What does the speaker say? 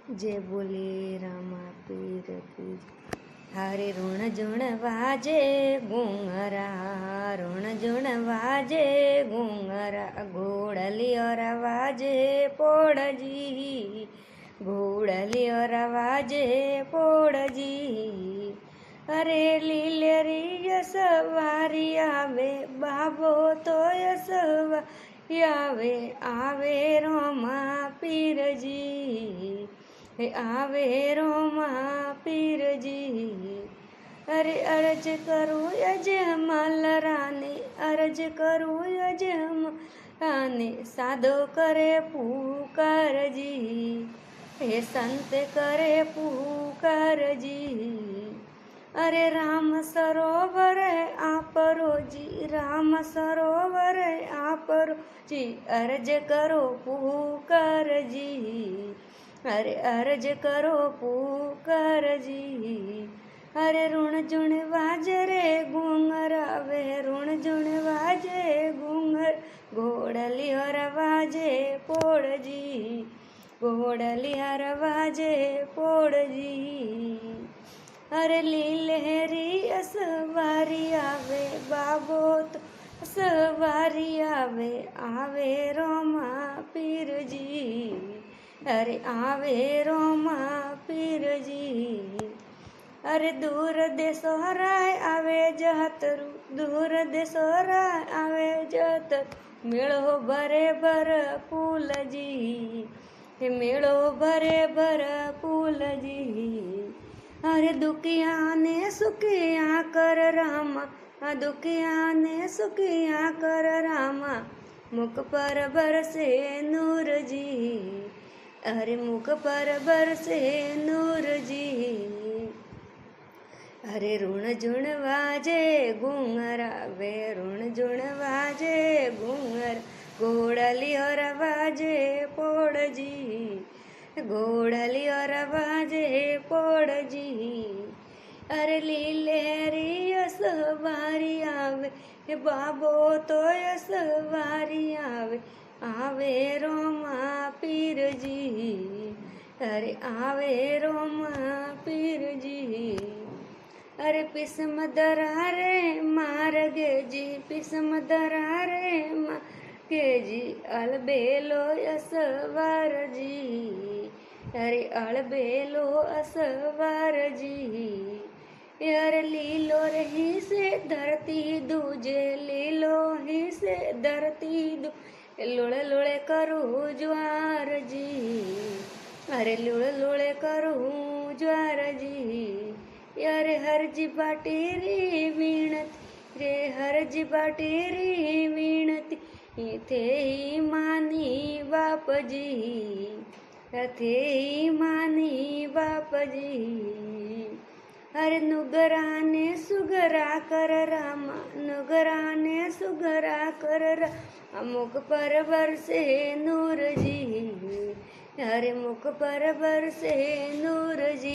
जय बोले रामा पीर की। हारे ऋण जुण वाजे घूंघरा, ऋण जुण वाजे घूंघरा, घोड़लियोर वाजे पोड़जी, घोड़लियोर वाजे पोड़जी। अरे लीलरी सवारी आवे बाबो तो सवारी आवे, आवे रोमा पीरजी, आवे रोमा पीरजी। अरे अर्ज करूँ यजमाल रानी, अर्ज करूँ यजमाल रानी, साधो करे पुकार जी, हे संत करे पुकार जी। अरे राम सरोवर आपरो जी, राम सरोवर आपरो जी, अर्ज करो पुकार जी, अरे अर्ज करो पुकार जी। अरे ऋण जुण वाजे रे घूंघरा वे, ऋण जुण वाजे घूंघर, घोड़लियोर वाजे पोड़जी, घोड़लियोर वाजे पोड़जी। अरे लीलहरी सवारी आवे बाबो तो सवारी आवे, आवे रोमा पीरजी, अरे आवे रोमा पीरजी। अरे दूर देशोराय आवे जहतरू, दूर देशोराय आवे जहतरू, मेळो भरे भर फूलजी, हे मेळो भरे भर फूलजी। अरे दुखिया ने सुखिया कर रामा, दुखिया ने सुखिया कर रामा, मुख पर बरसे नूर जी, अरे मुख पर बरसे नूर जी। अरे ऋण जुण वाजे घूंघरा वे, ऋण जुण वाजे घूंघर, घोड़लियोर वाजे पोड़जी, घोड़लियोर वाजे पोड़जी। अरे लीलहरी सवारी आवे बाबो तो सवारी आवे, आवे रोमा पीरजी, अरे आवे रोमा पीरजी। अरे पिस्म दरा रे मारगे जी, पिस्म दरा रे मारगे जी, अलबेलो असवार जी, अरे अलबेलो असवार जी। यार लीलो रही से धरती दूजे, लीलो ही से धरती दू, लुड़े लुड़े करूँ ज्वार जी, अरे लुड़े लुड़े करूँ ज्वार जी। यार हरजी बाटेरी वीणती रे, हरजी बाटेरी वीणती, थे ही मानी बाप जी, थे ही मानी बाप जी। अरे नुगरा ने सुगरा कर रामा, नुगरा ने सुगरा कर रामा, मुख पर बरसे नूर जी, अरे मुख पर बरसे नूर जी।